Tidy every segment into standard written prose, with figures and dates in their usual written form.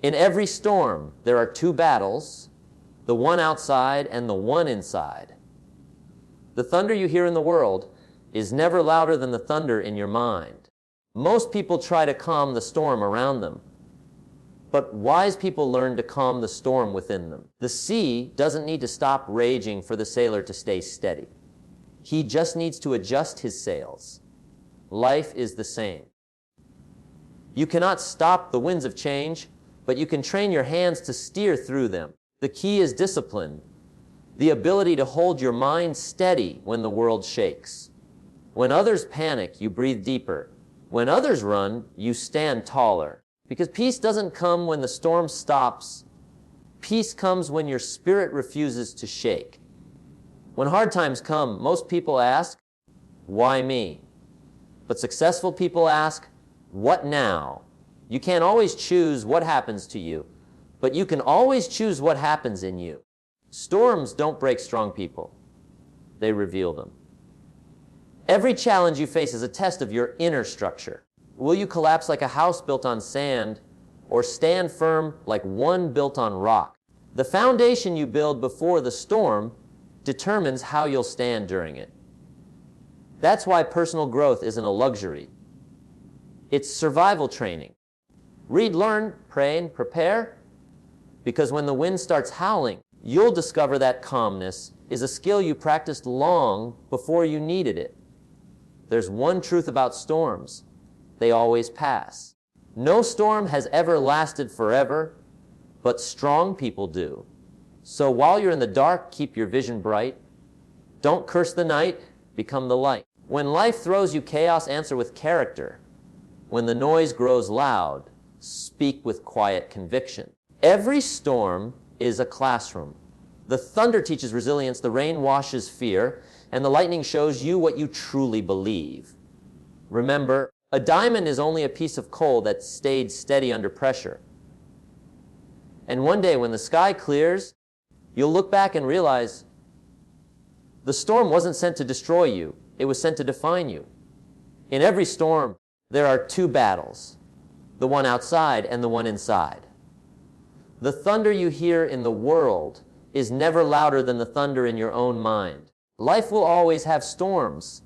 In every storm, there are two battles, the one outside and the one inside. The thunder you hear in the world is never louder than the thunder in your mind. Most people try to calm the storm around them, but wise people learn to calm the storm within them. The sea doesn't need to stop raging for the sailor to stay steady. He just needs to adjust his sails. Life is the same. You cannot stop the winds of change, but you can train your hands to steer through them. The key is discipline, the ability to hold your mind steady when the world shakes. When others panic, you breathe deeper. When others run, you stand taller. Because peace doesn't come when the storm stops. Peace comes when your spirit refuses to shake. When hard times come, most people ask, why me? But successful people ask, what now? You can't always choose what happens to you, but you can always choose what happens in you. Storms don't break strong people. They reveal them. Every challenge you face is a test of your inner structure. Will you collapse like a house built on sand, or stand firm like one built on rock? The foundation you build before the storm determines how you'll stand during it. That's why personal growth isn't a luxury. It's survival training. Read, learn, pray, and prepare, because when the wind starts howling, you'll discover that calmness is a skill you practiced long before you needed it. There's one truth about storms: they always pass. No storm has ever lasted forever, but strong people do. So while you're in the dark, keep your vision bright. Don't curse the night, become the light. When life throws you chaos, answer with character. When the noise grows loud, speak with quiet conviction. Every storm is a classroom. The thunder teaches resilience, the rain washes fear, and the lightning shows you what you truly believe. Remember, a diamond is only a piece of coal that stayed steady under pressure. And one day when the sky clears, you'll look back and realize the storm wasn't sent to destroy you, it was sent to define you. In every storm, there are two battles, the one outside and the one inside. The thunder you hear in the world is never louder than the thunder in your own mind. Life will always have storms.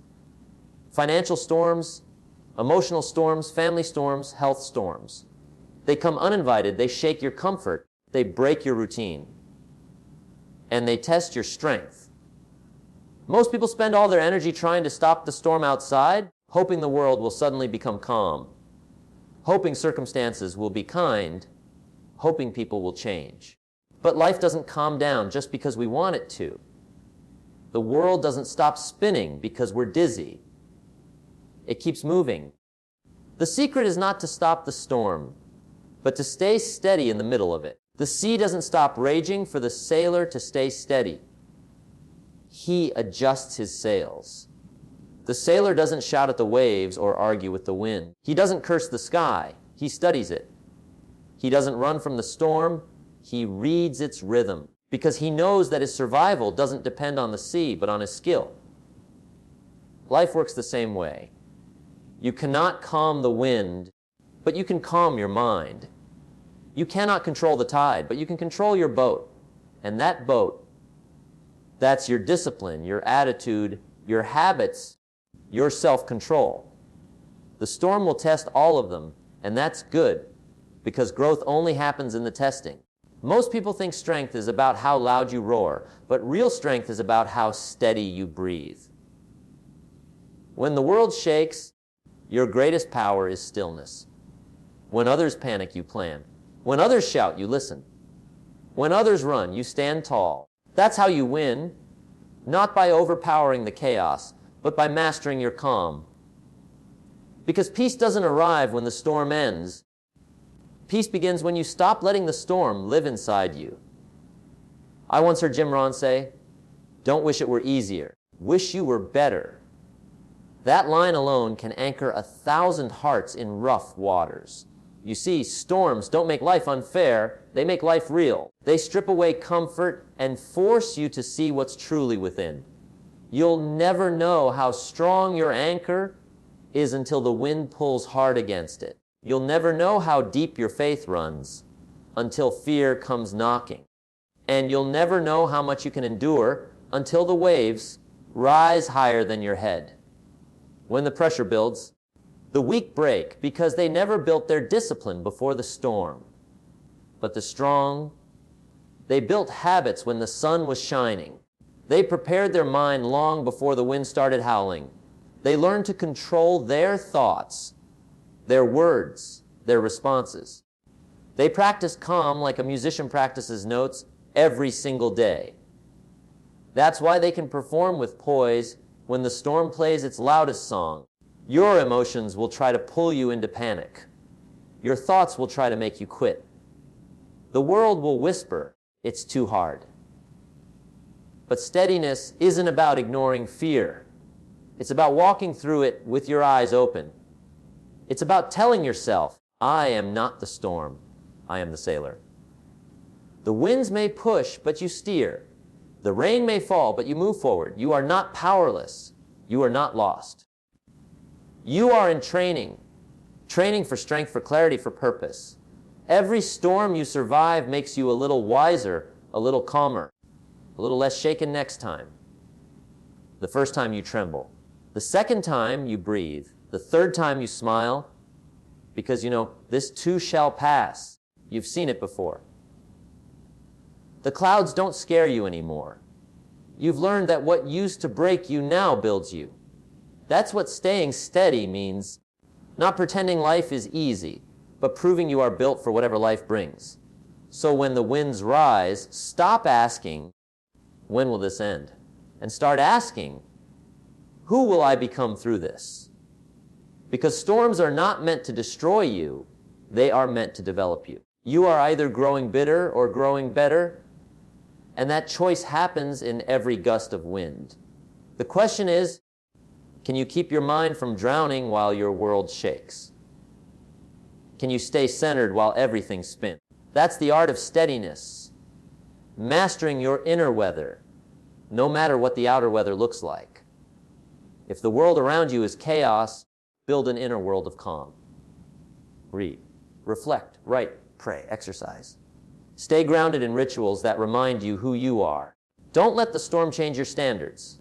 Financial storms, emotional storms, family storms, health storms. They come uninvited, they shake your comfort, they break your routine, and they test your strength. Most people spend all their energy trying to stop the storm outside, hoping the world will suddenly become calm, hoping circumstances will be kind, hoping people will change. But life doesn't calm down just because we want it to. The world doesn't stop spinning because we're dizzy. It keeps moving. The secret is not to stop the storm, but to stay steady in the middle of it. The sea doesn't stop raging for the sailor to stay steady. He adjusts his sails. The sailor doesn't shout at the waves or argue with the wind. He doesn't curse the sky. He studies it. He doesn't run from the storm. He reads its rhythm, because he knows that his survival doesn't depend on the sea, but on his skill. Life works the same way. You cannot calm the wind, but you can calm your mind. You cannot control the tide, but you can control your boat. And that boat, that's your discipline, your attitude, your habits, your self-control. The storm will test all of them, and that's good, because growth only happens in the testing. Most people think strength is about how loud you roar, but real strength is about how steady you breathe. When the world shakes, your greatest power is stillness. When others panic, you plan. When others shout, you listen. When others run, you stand tall. That's how you win, not by overpowering the chaos, but by mastering your calm. Because peace doesn't arrive when the storm ends. Peace begins when you stop letting the storm live inside you. I once heard Jim Rohn say, "Don't wish it were easier. Wish you were better." That line alone can anchor 1,000 hearts in rough waters. You see, storms don't make life unfair, they make life real. They strip away comfort and force you to see what's truly within. You'll never know how strong your anchor is until the wind pulls hard against it. You'll never know how deep your faith runs until fear comes knocking. And you'll never know how much you can endure until the waves rise higher than your head. When the pressure builds, the weak break because they never built their discipline before the storm. But the strong, they built habits when the sun was shining. They prepared their mind long before the wind started howling. They learned to control their thoughts, their words, their responses. They practiced calm like a musician practices notes every single day. That's why they can perform with poise when the storm plays its loudest song. Your emotions will try to pull you into panic. Your thoughts will try to make you quit. The world will whisper, it's too hard. But steadiness isn't about ignoring fear. It's about walking through it with your eyes open. It's about telling yourself, I am not the storm, I am the sailor. The winds may push, but you steer. The rain may fall, but you move forward. You are not powerless. You are not lost. You are in training for strength, for clarity, for purpose. Every storm you survive makes you a little wiser, a little calmer, a little less shaken next time. The first time you tremble. The second time you breathe. The third time you smile, because you know, this too shall pass. You've seen it before. The clouds don't scare you anymore. You've learned that what used to break you now builds you. That's what staying steady means. Not pretending life is easy, but proving you are built for whatever life brings. So when the winds rise, stop asking, when will this end? And start asking, who will I become through this? Because storms are not meant to destroy you, they are meant to develop you. You are either growing bitter or growing better, and that choice happens in every gust of wind. The question is, can you keep your mind from drowning while your world shakes? Can you stay centered while everything spins? That's the art of steadiness, mastering your inner weather, no matter what the outer weather looks like. If the world around you is chaos, build an inner world of calm. Read, reflect, write, pray, exercise. Stay grounded in rituals that remind you who you are. Don't let the storm change your standards.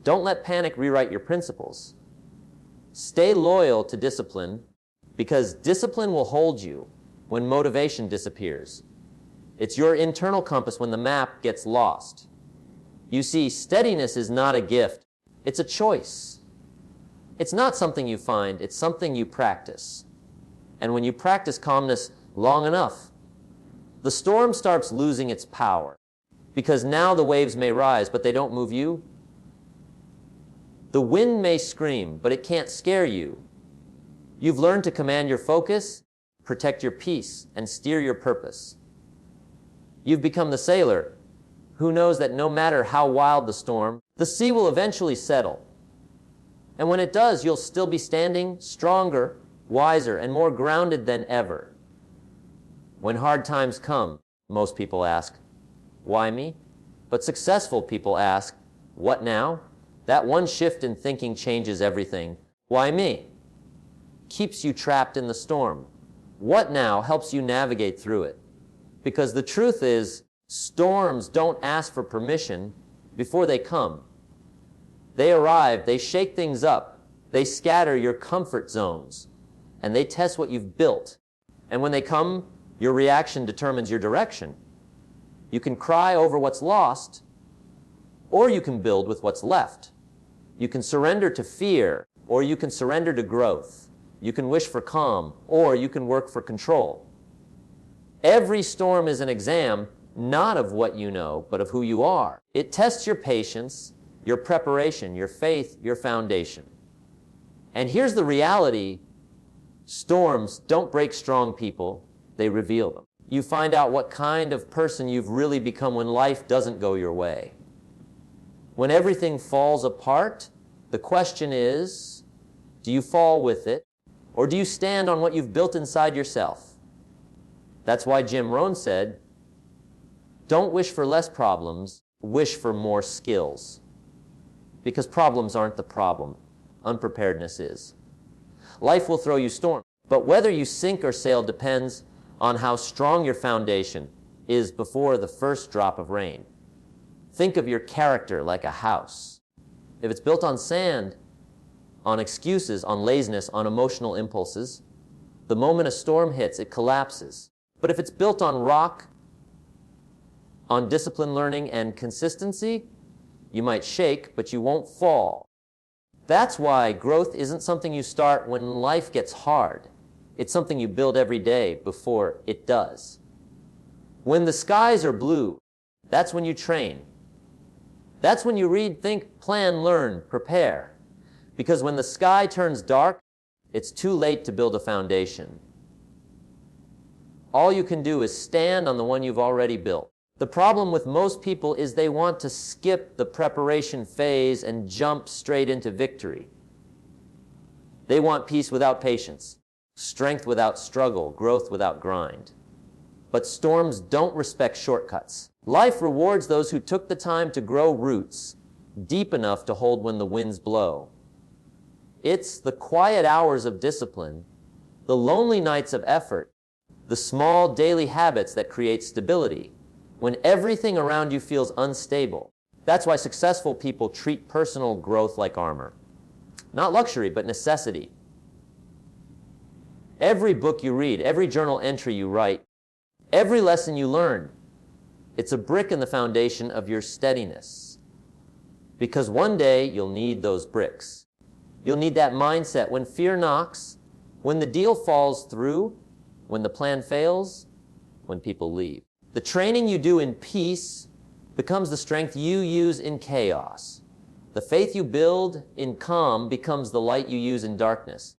Don't let panic rewrite your principles. Stay loyal to discipline, because discipline will hold you when motivation disappears. It's your internal compass when the map gets lost. You see, steadiness is not a gift. It's a choice. It's not something you find, it's something you practice. And when you practice calmness long enough, the storm starts losing its power, because now the waves may rise, but they don't move you. The wind may scream, but it can't scare you. You've learned to command your focus, protect your peace, and steer your purpose. You've become the sailor who knows that no matter how wild the storm, the sea will eventually settle. And when it does, you'll still be standing stronger, wiser, and more grounded than ever. When hard times come, most people ask, why me? But successful people ask, what now? That one shift in thinking changes everything. Why me? Keeps you trapped in the storm. What now helps you navigate through it? Because the truth is, storms don't ask for permission before they come. They arrive, they shake things up, they scatter your comfort zones, and they test what you've built. And when they come, your reaction determines your direction. You can cry over what's lost, or you can build with what's left. You can surrender to fear, or you can surrender to growth. You can wish for calm, or you can work for control. Every storm is an exam, not of what you know, but of who you are. It tests your patience, your preparation, your faith, your foundation. And here's the reality: storms don't break strong people, they reveal them. You find out what kind of person you've really become when life doesn't go your way. When everything falls apart, the question is, do you fall with it, or do you stand on what you've built inside yourself? That's why Jim Rohn said, don't wish for less problems, wish for more skills. Because problems aren't the problem, unpreparedness is. Life will throw you storms, but whether you sink or sail depends on how strong your foundation is before the first drop of rain. Think of your character like a house. If it's built on sand, on excuses, on laziness, on emotional impulses, the moment a storm hits, it collapses. But if it's built on rock, on discipline, learning, and consistency, you might shake, but you won't fall. That's why growth isn't something you start when life gets hard. It's something you build every day before it does. When the skies are blue, that's when you train. That's when you read, think, plan, learn, prepare. Because when the sky turns dark, it's too late to build a foundation. All you can do is stand on the one you've already built. The problem with most people is they want to skip the preparation phase and jump straight into victory. They want peace without patience, strength without struggle, growth without grind. But storms don't respect shortcuts. Life rewards those who took the time to grow roots deep enough to hold when the winds blow. It's the quiet hours of discipline, the lonely nights of effort, the small daily habits that create stability when everything around you feels unstable. That's why successful people treat personal growth like armor. Not luxury, but necessity. Every book you read, every journal entry you write, every lesson you learn, it's a brick in the foundation of your steadiness. Because one day you'll need those bricks. You'll need that mindset when fear knocks, when the deal falls through, when the plan fails, when people leave. The training you do in peace becomes the strength you use in chaos. The faith you build in calm becomes the light you use in darkness.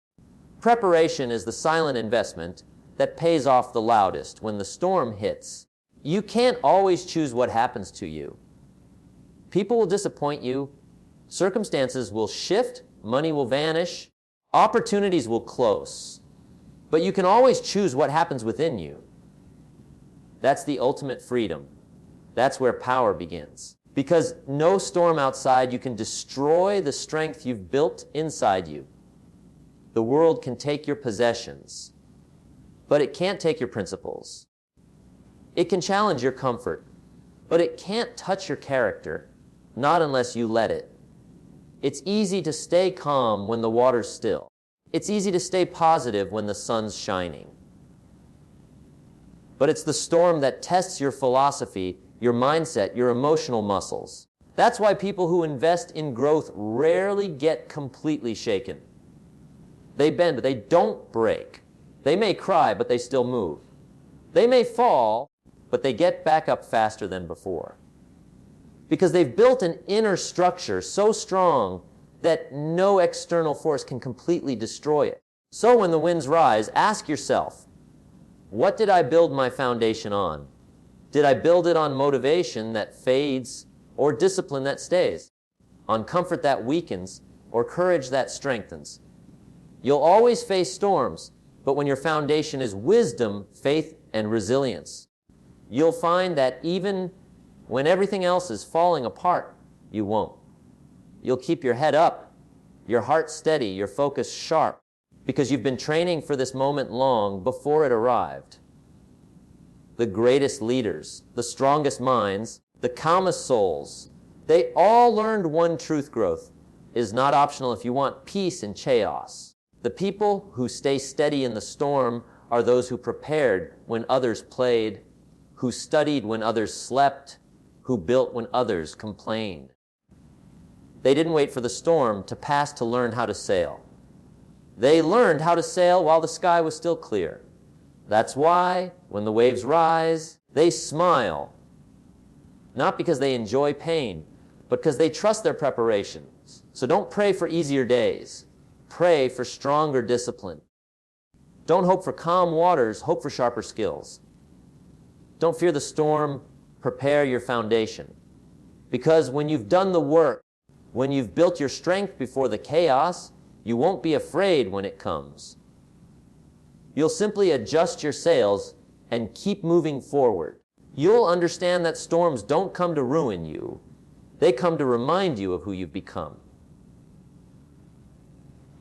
Preparation is the silent investment that pays off the loudest when the storm hits. You can't always choose what happens to you. People will disappoint you, circumstances will shift, money will vanish, opportunities will close. But you can always choose what happens within you. That's the ultimate freedom. That's where power begins. Because no storm outside you can destroy the strength you've built inside you. The world can take your possessions, but it can't take your principles. It can challenge your comfort, but it can't touch your character, not unless you let it. It's easy to stay calm when the water's still. It's easy to stay positive when the sun's shining. But it's the storm that tests your philosophy, your mindset, your emotional muscles. That's why people who invest in growth rarely get completely shaken. They bend, but they don't break. They may cry, but they still move. They may fall, but they get back up faster than before. Because they've built an inner structure so strong that no external force can completely destroy it. So when the winds rise, ask yourself, what did I build my foundation on? Did I build it on motivation that fades or discipline that stays? On comfort that weakens or courage that strengthens? You'll always face storms, but when your foundation is wisdom, faith, and resilience, you'll find that even when everything else is falling apart, you won't. You'll keep your head up, your heart steady, your focus sharp, because you've been training for this moment long before it arrived. The greatest leaders, the strongest minds, the calmest souls, they all learned one truth: growth is not optional if you want peace in chaos. The people who stay steady in the storm are those who prepared when others played, who studied when others slept, who built when others complained. They didn't wait for the storm to pass to learn how to sail. They learned how to sail while the sky was still clear. That's why, when the waves rise, they smile. Not because they enjoy pain, but because they trust their preparations. So don't pray for easier days. Pray for stronger discipline. Don't hope for calm waters, hope for sharper skills. Don't fear the storm, prepare your foundation. Because when you've done the work, when you've built your strength before the chaos, you won't be afraid when it comes. You'll simply adjust your sails and keep moving forward. You'll understand that storms don't come to ruin you. They come to remind you of who you've become.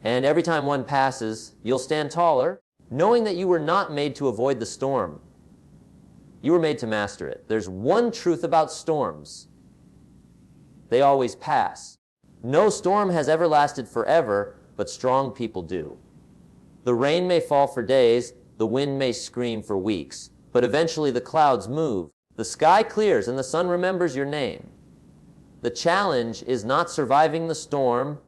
And every time one passes, you'll stand taller, knowing that you were not made to avoid the storm. You were made to master it. There's one truth about storms. They always pass. No storm has ever lasted forever, but strong people do. The rain may fall for days, the wind may scream for weeks, but eventually the clouds move, the sky clears, and the sun remembers your name. The challenge is not surviving the storm.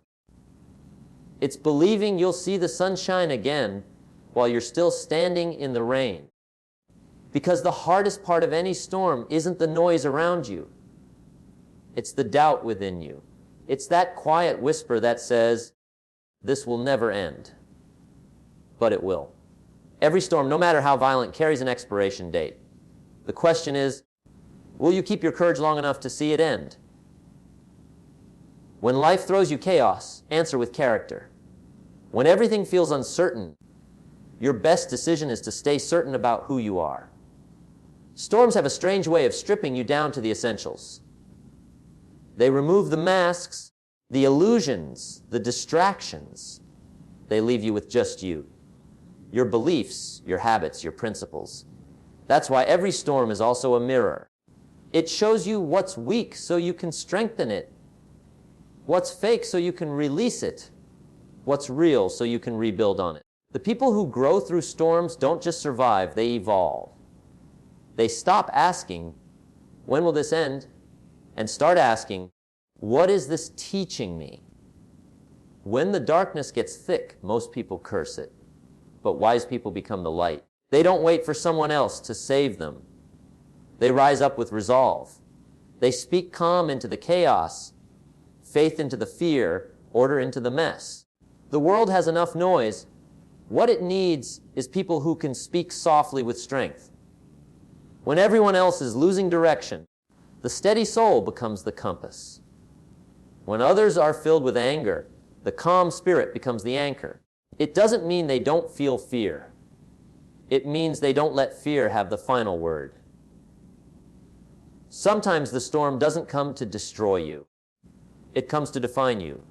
It's believing you'll see the sunshine again while you're still standing in the rain. Because the hardest part of any storm isn't the noise around you. It's the doubt within you. It's that quiet whisper that says, this will never end. But it will. Every storm, no matter how violent, carries an expiration date. The question is, will you keep your courage long enough to see it end? When life throws you chaos, answer with character. When everything feels uncertain, your best decision is to stay certain about who you are. Storms have a strange way of stripping you down to the essentials. They remove the masks, the illusions, the distractions. They leave you with just you. Your beliefs, your habits, your principles. That's why every storm is also a mirror. It shows you what's weak so you can strengthen it. What's fake so you can release it. What's real so you can rebuild on it. The people who grow through storms don't just survive, they evolve. They stop asking, when will this end? And start asking, what is this teaching me? When the darkness gets thick, most people curse it. But wise people become the light. They don't wait for someone else to save them. They rise up with resolve. They speak calm into the chaos, faith into the fear, order into the mess. The world has enough noise. What it needs is people who can speak softly with strength. When everyone else is losing direction, the steady soul becomes the compass. When others are filled with anger, the calm spirit becomes the anchor. It doesn't mean they don't feel fear. It means they don't let fear have the final word. Sometimes the storm doesn't come to destroy you. It comes to define you.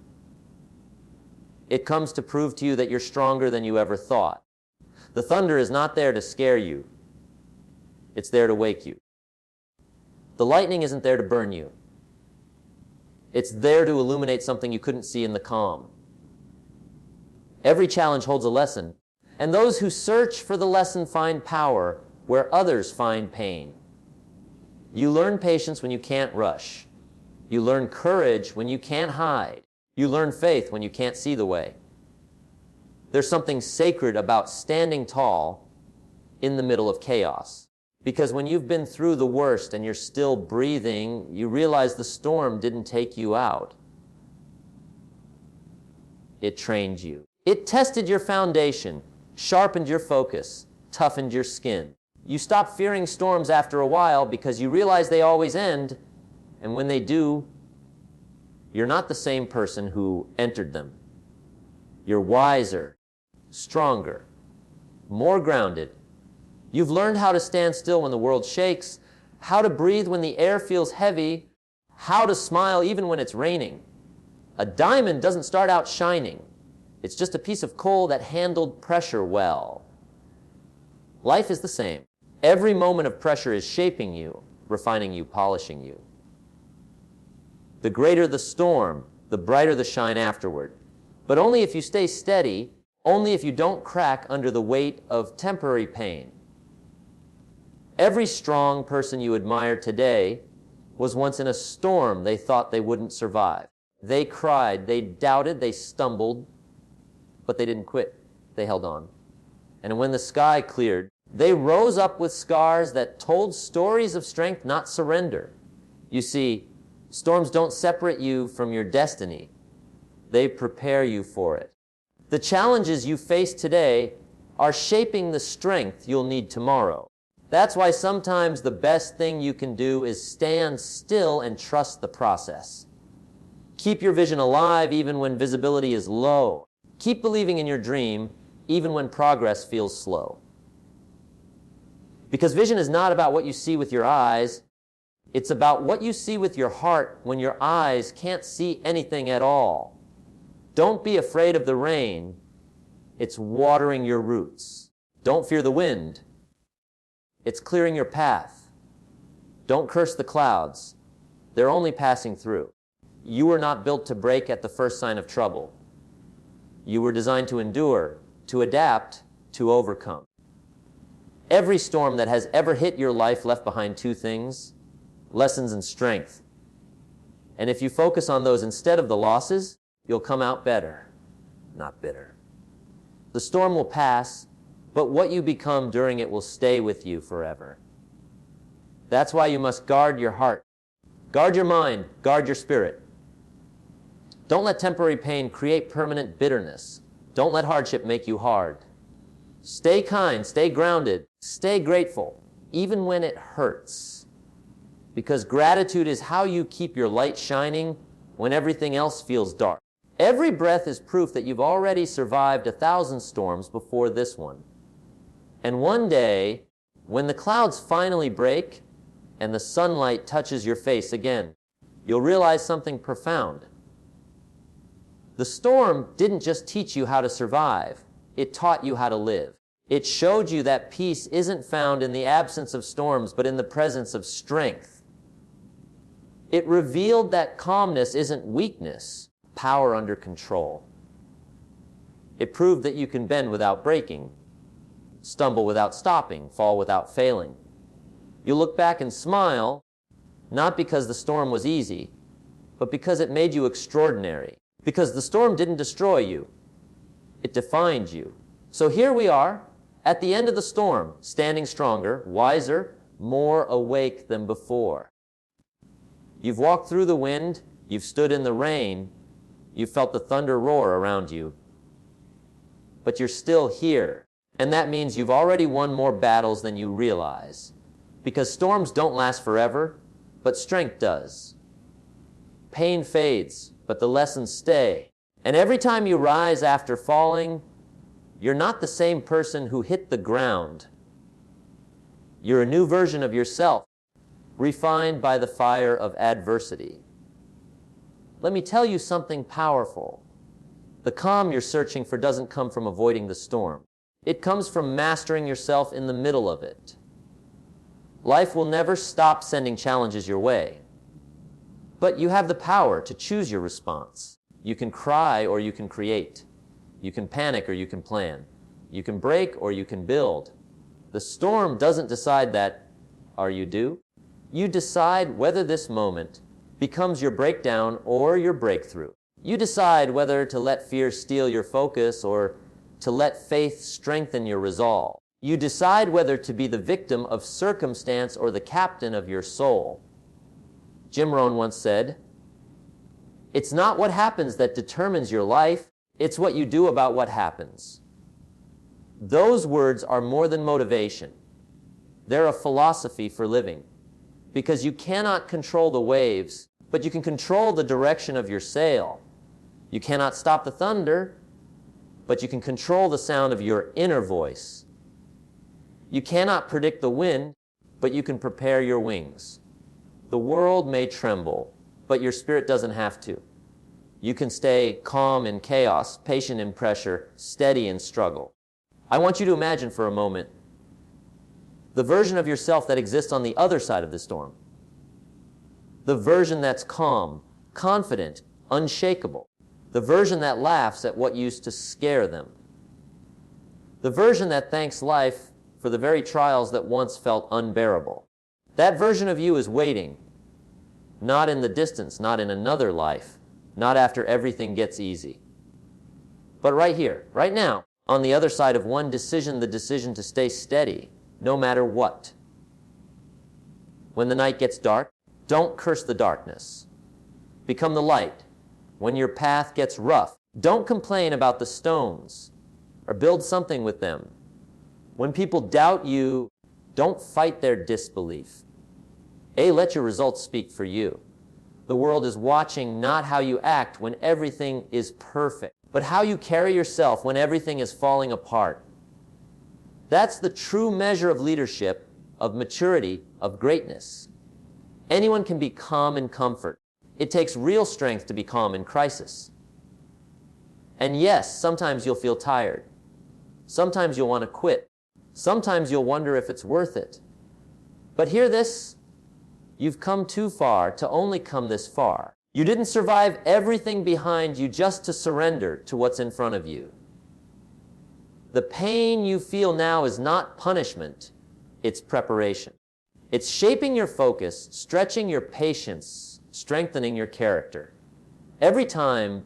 It comes to prove to you that you're stronger than you ever thought. The thunder is not there to scare you. It's there to wake you. The lightning isn't there to burn you. It's there to illuminate something you couldn't see in the calm. Every challenge holds a lesson, and those who search for the lesson find power where others find pain. You learn patience when you can't rush. You learn courage when you can't hide. You learn faith when you can't see the way. There's something sacred about standing tall in the middle of chaos. Because when you've been through the worst and you're still breathing, you realize the storm didn't take you out. It trained you. It tested your foundation, sharpened your focus, toughened your skin. You stop fearing storms after a while because you realize they always end, and when they do, you're not the same person who entered them. You're wiser, stronger, more grounded. You've learned how to stand still when the world shakes, how to breathe when the air feels heavy, how to smile even when it's raining. A diamond doesn't start out shining. It's just a piece of coal that handled pressure well. Life is the same. Every moment of pressure is shaping you, refining you, polishing you. The greater the storm, the brighter the shine afterward. But only if you stay steady, only if you don't crack under the weight of temporary pain. Every strong person you admire today was once in a storm they thought they wouldn't survive. They cried, they doubted, they stumbled, but they didn't quit. They held on. And when the sky cleared, they rose up with scars that told stories of strength, not surrender. You see, storms don't separate you from your destiny. They prepare you for it. The challenges you face today are shaping the strength you'll need tomorrow. That's why sometimes the best thing you can do is stand still and trust the process. Keep your vision alive even when visibility is low. Keep believing in your dream even when progress feels slow. Because vision is not about what you see with your eyes. It's about what you see with your heart when your eyes can't see anything at all. Don't be afraid of the rain. It's watering your roots. Don't fear the wind. It's clearing your path. Don't curse the clouds. They're only passing through. You were not built to break at the first sign of trouble. You were designed to endure, to adapt, to overcome. Every storm that has ever hit your life left behind two things: lessons and strength. And if you focus on those instead of the losses, you'll come out better, not bitter. The storm will pass, but what you become during it will stay with you forever. That's why you must guard your heart, guard your mind, guard your spirit. Don't let temporary pain create permanent bitterness. Don't let hardship make you hard. Stay kind, stay grounded, stay grateful, even when it hurts. Because gratitude is how you keep your light shining when everything else feels dark. Every breath is proof that you've already survived 1,000 storms before this one. And one day, when the clouds finally break and the sunlight touches your face again, you'll realize something profound. The storm didn't just teach you how to survive. It taught you how to live. It showed you that peace isn't found in the absence of storms, but in the presence of strength. It revealed that calmness isn't weakness, power under control. It proved that you can bend without breaking, stumble without stopping, fall without failing. You look back and smile, not because the storm was easy, but because it made you extraordinary. Because the storm didn't destroy you, it defined you. So here we are, at the end of the storm, standing stronger, wiser, more awake than before. You've walked through the wind, you've stood in the rain, you've felt the thunder roar around you. But you're still here, and that means you've already won more battles than you realize. Because storms don't last forever, but strength does. Pain fades, but the lessons stay. And every time you rise after falling, you're not the same person who hit the ground. You're a new version of yourself, refined by the fire of adversity. Let me tell you something powerful. The calm you're searching for doesn't come from avoiding the storm. It comes from mastering yourself in the middle of it. Life will never stop sending challenges your way. But you have the power to choose your response. You can cry or you can create. You can panic or you can plan. You can break or you can build. The storm doesn't decide that. Are you due? You decide whether this moment becomes your breakdown or your breakthrough. You decide whether to let fear steal your focus or to let faith strengthen your resolve. You decide whether to be the victim of circumstance or the captain of your soul. Jim Rohn once said, "It's not what happens that determines your life, it's what you do about what happens." Those words are more than motivation. They're a philosophy for living. Because you cannot control the waves, but you can control the direction of your sail. You cannot stop the thunder, but you can control the sound of your inner voice. You cannot predict the wind, but you can prepare your wings. The world may tremble, but your spirit doesn't have to. You can stay calm in chaos, patient in pressure, steady in struggle. I want you to imagine for a moment the version of yourself that exists on the other side of the storm. The version that's calm, confident, unshakable. The version that laughs at what used to scare them. The version that thanks life for the very trials that once felt unbearable. That version of you is waiting, not in the distance, not in another life, not after everything gets easy, but right here, right now, on the other side of one decision, the decision to stay steady, no matter what. When the night gets dark, don't curse the darkness. Become the light. When your path gets rough, don't complain about the stones or build something with them. When people doubt you, don't fight their disbelief. Let your results speak for you. The world is watching not how you act when everything is perfect, but how you carry yourself when everything is falling apart. That's the true measure of leadership, of maturity, of greatness. Anyone can be calm in comfort. It takes real strength to be calm in crisis. And yes, sometimes you'll feel tired. Sometimes you'll want to quit. Sometimes you'll wonder if it's worth it. But hear this, you've come too far to only come this far. You didn't survive everything behind you just to surrender to what's in front of you. The pain you feel now is not punishment, it's preparation. It's shaping your focus, stretching your patience, strengthening your character. Every time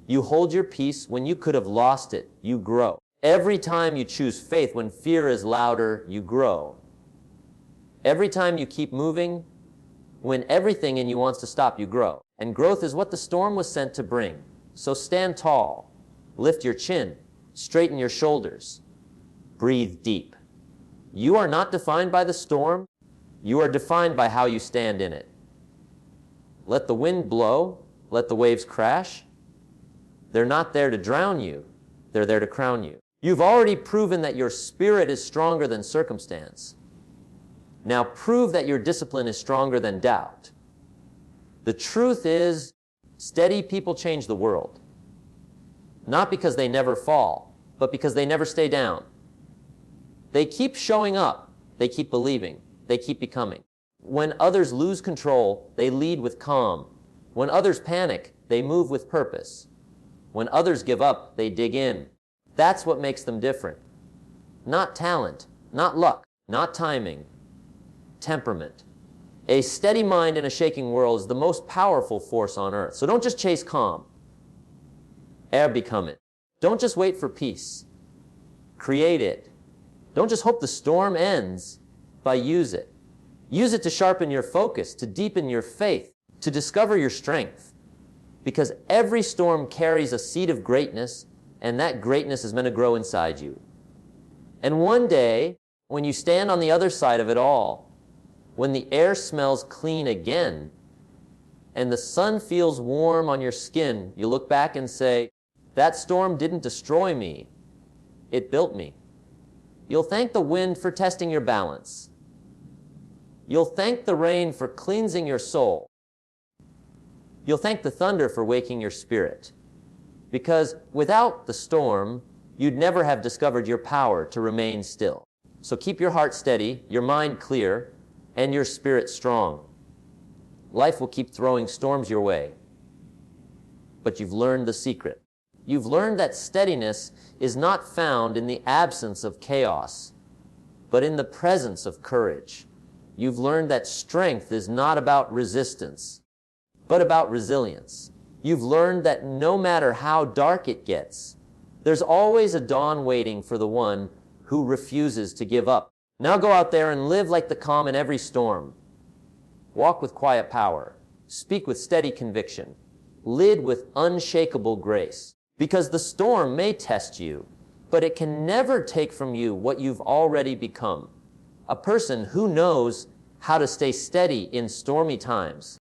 you hold your peace when you could have lost it, you grow. Every time you choose faith when fear is louder, you grow. Every time you keep moving, when everything in you wants to stop, you grow. And growth is what the storm was sent to bring. So stand tall, lift your chin, straighten your shoulders, breathe deep. You are not defined by the storm, you are defined by how you stand in it. Let the wind blow, let the waves crash. They're not there to drown you, they're there to crown you. You've already proven that your spirit is stronger than circumstance. Now prove that your discipline is stronger than doubt. The truth is, steady people change the world. Not because they never fall, but because they never stay down. They keep showing up, they keep believing, they keep becoming. When others lose control, they lead with calm. When others panic, they move with purpose. When others give up, they dig in. That's what makes them different. Not talent, not luck, not timing, temperament. A steady mind in a shaking world is the most powerful force on earth. So don't just chase calm. Become it. Don't just wait for peace. Create it. Don't just hope the storm ends, but use it. Use it to sharpen your focus, to deepen your faith, to discover your strength. Because every storm carries a seed of greatness, and that greatness is meant to grow inside you. And one day, when you stand on the other side of it all, when the air smells clean again, and the sun feels warm on your skin, you look back and say, that storm didn't destroy me, it built me. You'll thank the wind for testing your balance. You'll thank the rain for cleansing your soul. You'll thank the thunder for waking your spirit. Because without the storm, you'd never have discovered your power to remain still. So keep your heart steady, your mind clear, and your spirit strong. Life will keep throwing storms your way. But you've learned the secret. You've learned that steadiness is not found in the absence of chaos, but in the presence of courage. You've learned that strength is not about resistance, but about resilience. You've learned that no matter how dark it gets, there's always a dawn waiting for the one who refuses to give up. Now go out there and live like the calm in every storm. Walk with quiet power. Speak with steady conviction. Lead with unshakable grace. Because the storm may test you, but it can never take from you what you've already become. A person who knows how to stay steady in stormy times.